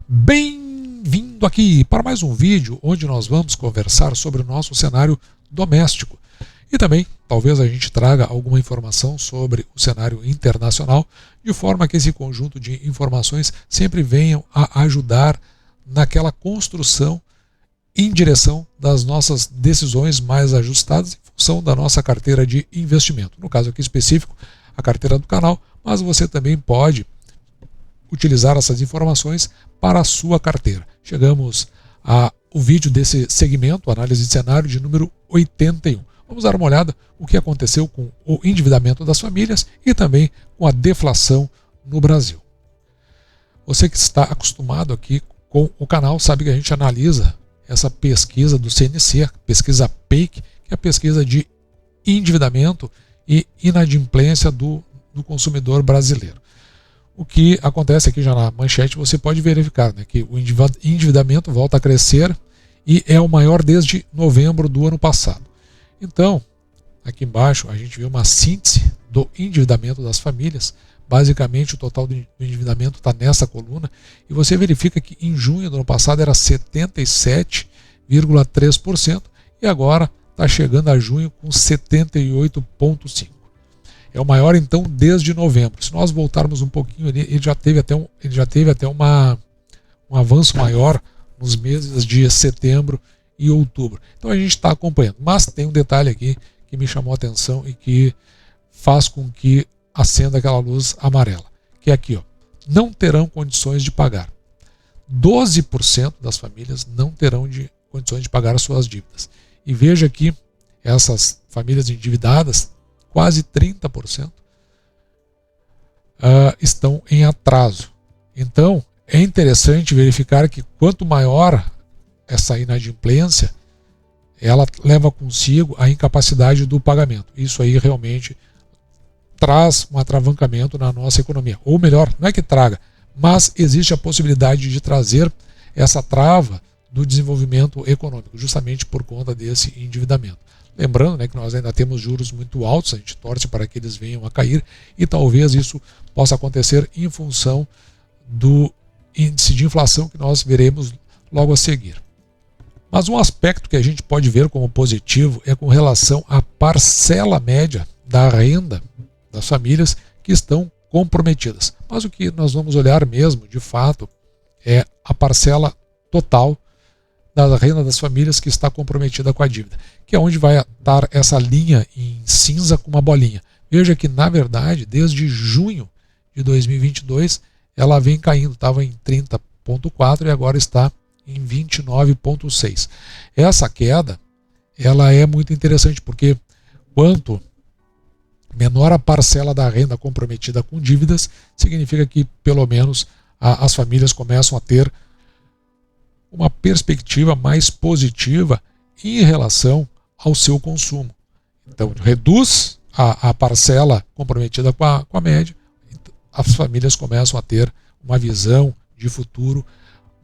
Bem-vindo aqui para mais um vídeo onde nós vamos conversar sobre o nosso cenário doméstico. E também, talvez a gente traga alguma informação sobre o cenário internacional, de forma que esse conjunto de informações sempre venham a ajudar naquela construção em direção das nossas decisões mais ajustadas em função da nossa carteira de investimento. No caso aqui específico, a carteira do canal, mas você também pode utilizar essas informações para a sua carteira. Chegamos ao vídeo desse segmento, análise de cenário de número 81. Vamos dar uma olhada o que aconteceu com o endividamento das famílias e também com a deflação no Brasil. Você que está acostumado aqui com o canal sabe que a gente analisa essa pesquisa do CNC, pesquisa PEIC, que é a pesquisa de endividamento e inadimplência do consumidor brasileiro. O que acontece aqui já na manchete, você pode verificar, né, que o endividamento volta a crescer e é o maior desde novembro do ano passado. Então, aqui embaixo a gente vê uma síntese do endividamento das famílias. Basicamente o total do endividamento está nessa coluna e você verifica que em junho do ano passado era 77,3% e agora está chegando a junho com 78,5%. É o maior então desde novembro. Se nós voltarmos um pouquinho ali, ele já teve até um avanço maior nos meses de setembro e outubro. Então a gente está acompanhando. Mas tem um detalhe aqui que me chamou a atenção e que faz com que acenda aquela luz amarela. Que é aqui, ó, não terão condições de pagar. 12% das famílias não terão condições de pagar as suas dívidas. E veja que essas famílias endividadas, quase 30% estão em atraso. Então, é interessante verificar que quanto maior essa inadimplência, ela leva consigo a incapacidade do pagamento. Isso aí realmente traz um atravancamento na nossa economia. Ou melhor, não é que traga, mas existe a possibilidade de trazer essa trava do desenvolvimento econômico, justamente por conta desse endividamento. Lembrando, né, que nós ainda temos juros muito altos, a gente torce para que eles venham a cair e talvez isso possa acontecer em função do índice de inflação que nós veremos logo a seguir. Mas um aspecto que a gente pode ver como positivo é com relação à parcela média da renda das famílias que estão comprometidas. Mas o que nós vamos olhar mesmo, de fato, é a parcela total da renda das famílias que está comprometida com a dívida, que é onde vai estar essa linha em cinza com uma bolinha. Veja que, na verdade, desde junho de 2022, ela vem caindo, estava em 30,4% e agora está em 29,6%. Essa queda, ela é muito interessante, porque quanto menor a parcela da renda comprometida com dívidas, significa que, pelo menos, as famílias começam a ter uma perspectiva mais positiva em relação ao seu consumo. Então, reduz a parcela comprometida com a média, as famílias começam a ter uma visão de futuro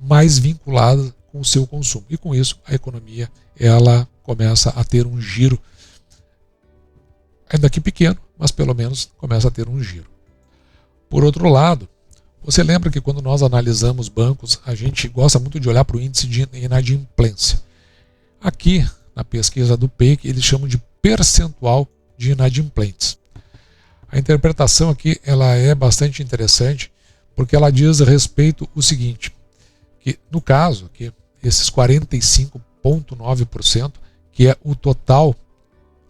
mais vinculada com o seu consumo. E com isso, a economia ela começa a ter um giro, ainda que pequeno, mas pelo menos começa a ter um giro. Por outro lado, você lembra que quando nós analisamos bancos, a gente gosta muito de olhar para o índice de inadimplência. Aqui, na pesquisa do PEIC, eles chamam de percentual de inadimplentes. A interpretação aqui ela é bastante interessante, porque ela diz a respeito o seguinte, que no caso, aqui, esses 45,9%, que é o total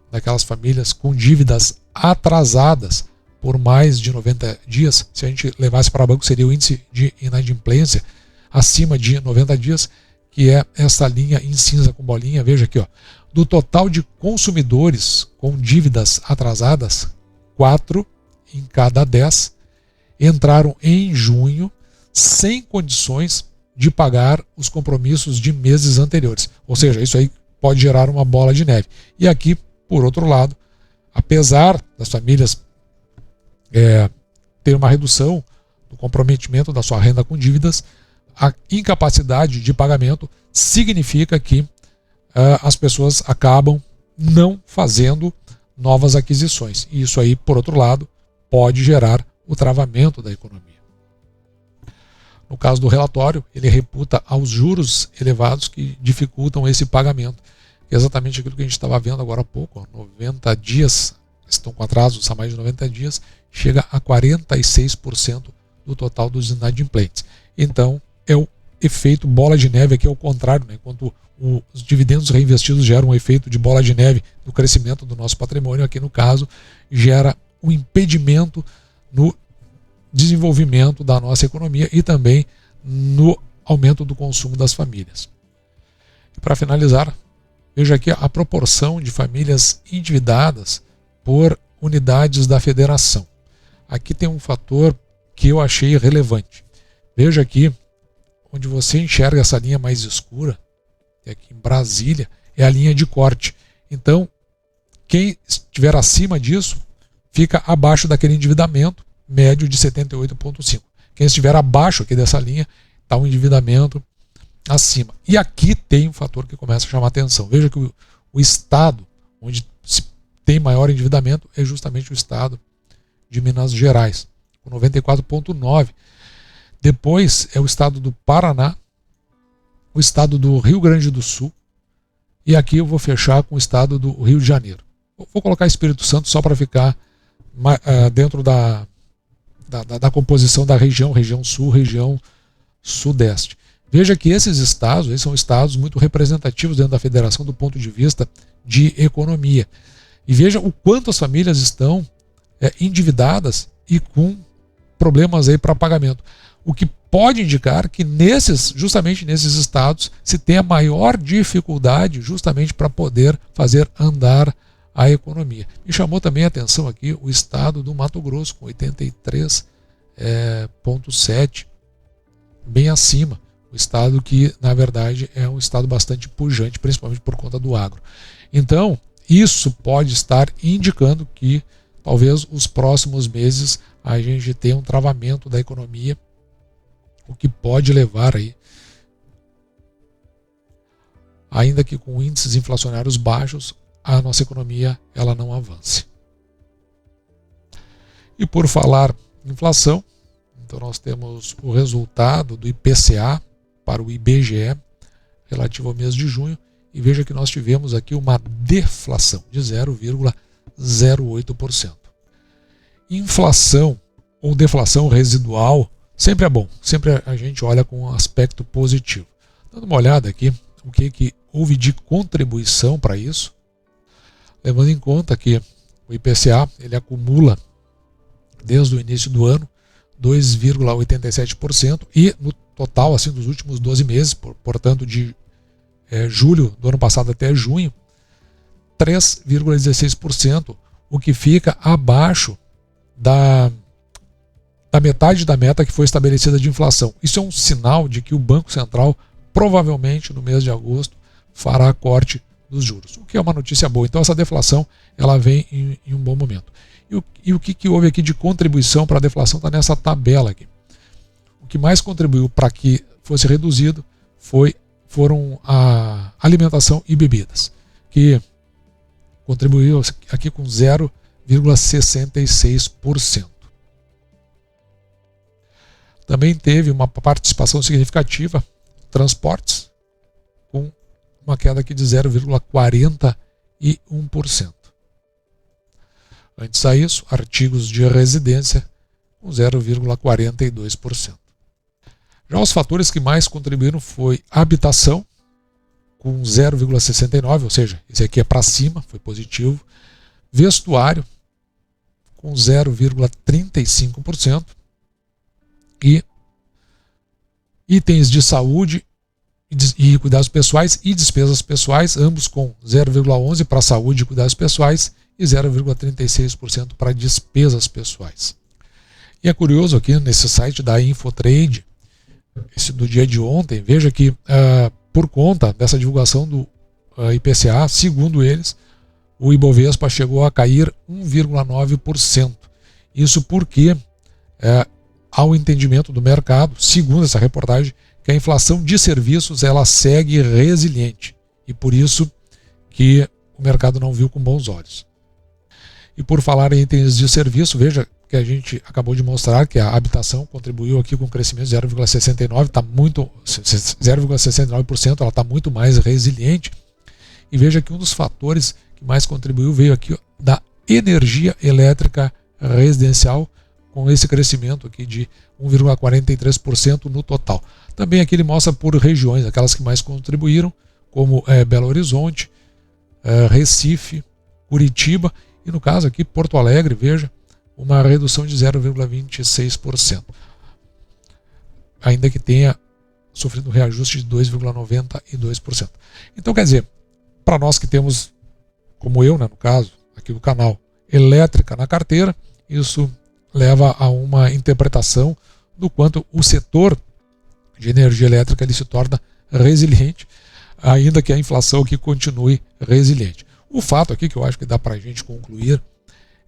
daquelas famílias com dívidas atrasadas por mais de 90 dias, se a gente levasse para banco, seria o índice de inadimplência acima de 90 dias, que é essa linha em cinza com bolinha. Veja aqui, ó, do total de consumidores com dívidas atrasadas, 4 em cada 10 entraram em junho sem condições de pagar os compromissos de meses anteriores. Ou seja, isso aí pode gerar uma bola de neve. E aqui, por outro lado, apesar das famílias ter uma redução do comprometimento da sua renda com dívidas, a incapacidade de pagamento significa que as pessoas acabam não fazendo novas aquisições. E isso aí, por outro lado, pode gerar o travamento da economia. No caso do relatório, ele reputa aos juros elevados que dificultam esse pagamento. É exatamente aquilo que a gente estava vendo agora há pouco, 90 dias, estão com atrasos há mais de 90 dias, chega a 46% do total dos inadimplentes. Então, é o efeito bola de neve aqui ao contrário, né? Enquanto os dividendos reinvestidos geram um efeito de bola de neve no crescimento do nosso patrimônio, aqui no caso gera um impedimento no desenvolvimento da nossa economia e também no aumento do consumo das famílias. E para finalizar, veja aqui a proporção de famílias endividadas por unidades da federação. Aqui tem um fator que eu achei relevante. Veja aqui, onde você enxerga essa linha mais escura, aqui em Brasília, é a linha de corte. Então, quem estiver acima disso, fica abaixo daquele endividamento médio de 78,5. Quem estiver abaixo aqui dessa linha, está um endividamento acima. E aqui tem um fator que começa a chamar a atenção. Veja que o estado onde se tem maior endividamento é justamente o estado de Minas Gerais, com 94,9. Depois é o estado do Paraná, o estado do Rio Grande do Sul, e aqui eu vou fechar com o estado do Rio de Janeiro. Vou colocar Espírito Santo só para ficar dentro da composição da região sul, região sudeste. Veja que esses estados são estados muito representativos dentro da federação do ponto de vista de economia. E veja o quanto as famílias estão endividadas e com problemas aí para pagamento. O que pode indicar que justamente nesses estados se tem a maior dificuldade justamente para poder fazer andar a economia. Me chamou também a atenção aqui o estado do Mato Grosso, com 83,7, bem acima. O estado que, na verdade, é um estado bastante pujante, principalmente por conta do agro. Então, isso pode estar indicando que talvez os próximos meses a gente tenha um travamento da economia, o que pode levar aí, ainda que com índices inflacionários baixos, a nossa economia ela não avance. E por falar em inflação, então nós temos o resultado do IPCA para o IBGE relativo ao mês de junho, e veja que nós tivemos aqui uma deflação de 0,08%. Inflação ou deflação residual sempre é bom, sempre a gente olha com um aspecto positivo. Dando uma olhada aqui, o que houve de contribuição para isso, levando em conta que o IPCA ele acumula desde o início do ano 2,87% e no total assim dos últimos 12 meses, portanto de julho do ano passado até junho, 3,16%, o que fica abaixo da metade da meta que foi estabelecida de inflação. Isso é um sinal de que o Banco Central provavelmente no mês de agosto fará corte dos juros, o que é uma notícia boa. Então essa deflação ela vem em um bom momento. E o que houve aqui de contribuição para a deflação está nessa tabela aqui. O que mais contribuiu para que fosse reduzido foram a alimentação e bebidas, que contribuiu aqui com 0,66%. Também teve uma participação significativa transportes, com uma queda aqui de 0,41%. Antes a isso, artigos de residência com 0,42%. Já os fatores que mais contribuíram foi habitação, com 0,69%, ou seja, esse aqui é para cima, foi positivo. Vestuário, com 0,35%. E itens de saúde e cuidados pessoais e despesas pessoais, ambos com 0,11% para saúde e cuidados pessoais e 0,36% para despesas pessoais. E é curioso aqui nesse site da Infotrade, esse do dia de ontem, veja que por conta dessa divulgação do IPCA, segundo eles, o Ibovespa chegou a cair 1,9%. Isso porque há um entendimento do mercado, segundo essa reportagem, que a inflação de serviços ela segue resiliente e por isso que o mercado não viu com bons olhos. E por falar em itens de serviço, veja que a gente acabou de mostrar, que a habitação contribuiu aqui com um crescimento de 0,69%, tá muito 0,69%, ela está muito mais resiliente. E veja que um dos fatores que mais contribuiu veio aqui, ó, da energia elétrica residencial, com esse crescimento aqui de 1,43% no total. Também aqui ele mostra por regiões, aquelas que mais contribuíram, como Belo Horizonte, Recife, Curitiba e no caso aqui Porto Alegre, veja, uma redução de 0,26%. Ainda que tenha sofrido um reajuste de 2,92%. Então quer dizer, para nós que temos, como eu, né, no caso, aqui do canal, elétrica na carteira, isso leva a uma interpretação do quanto o setor de energia elétrica ele se torna resiliente, ainda que a inflação aqui continue resiliente. O fato aqui que eu acho que dá para a gente concluir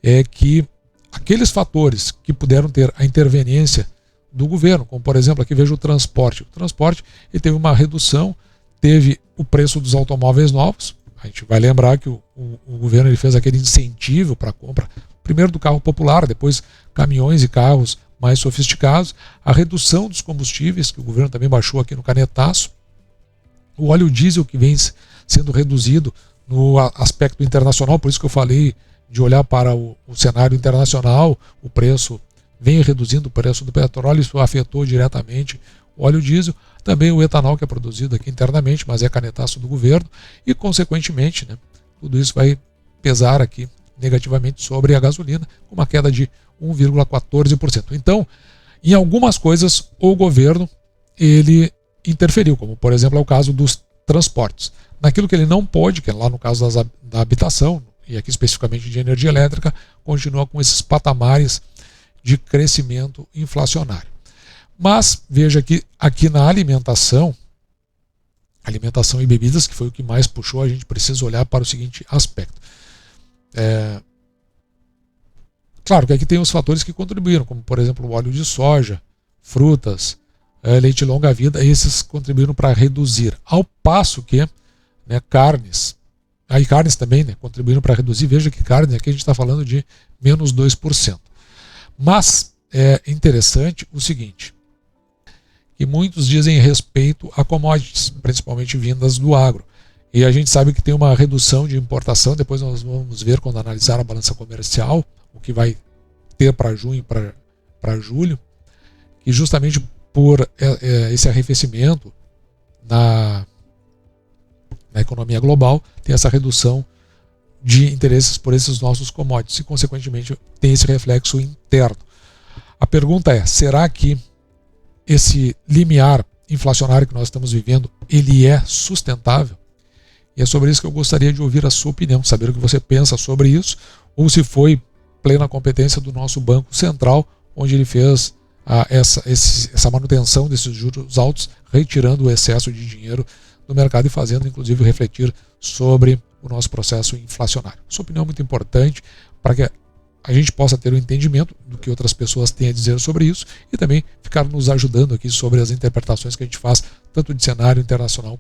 é que aqueles fatores que puderam ter a interveniência do governo, como por exemplo aqui vejo o transporte. O transporte ele teve uma redução, teve o preço dos automóveis novos. A gente vai lembrar que o governo ele fez aquele incentivo para a compra, primeiro do carro popular, depois caminhões e carros mais sofisticados, a redução dos combustíveis, que o governo também baixou aqui no canetaço, o óleo diesel que vem sendo reduzido no aspecto internacional, por isso que eu falei de olhar para o cenário internacional, o preço vem reduzindo o preço do petróleo, isso afetou diretamente o óleo diesel, também o etanol que é produzido aqui internamente, mas é canetaço do governo, e consequentemente, né, tudo isso vai pesar aqui negativamente sobre a gasolina, com uma queda de 1,14%. Então, em algumas coisas, o governo ele interferiu, como por exemplo é o caso dos transportes. Naquilo que ele não pode, que é lá no caso da habitação, e aqui especificamente de energia elétrica, continua com esses patamares de crescimento inflacionário. Mas veja que aqui na alimentação e bebidas, que foi o que mais puxou, a gente precisa olhar para o seguinte aspecto. Claro que aqui tem os fatores que contribuíram, como por exemplo o óleo de soja, frutas, leite longa-vida, esses contribuíram para reduzir. Ao passo que, né, carnes, aí carnes também, né, contribuíram para reduzir. Veja que carne aqui a gente está falando de menos 2%. Mas é interessante o seguinte, que muitos dizem respeito a commodities, principalmente vindas do agro. E a gente sabe que tem uma redução de importação, depois nós vamos ver quando analisar a balança comercial, o que vai ter para junho e para julho, que justamente por esse arrefecimento na economia global, tem essa redução de interesses por esses nossos commodities e, consequentemente, tem esse reflexo interno. A pergunta é, será que esse limiar inflacionário que nós estamos vivendo, ele é sustentável? E é sobre isso que eu gostaria de ouvir a sua opinião, saber o que você pensa sobre isso, ou se foi plena competência do nosso Banco Central, onde ele fez essa manutenção desses juros altos, retirando o excesso de dinheiro do mercado e fazendo, inclusive, refletir sobre o nosso processo inflacionário. Sua opinião é muito importante para que a gente possa ter um entendimento do que outras pessoas têm a dizer sobre isso e também ficar nos ajudando aqui sobre as interpretações que a gente faz, tanto de cenário internacional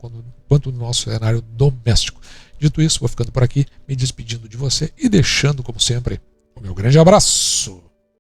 quanto do nosso cenário doméstico. Dito isso, vou ficando por aqui, me despedindo de você e deixando, como sempre, o meu grande abraço.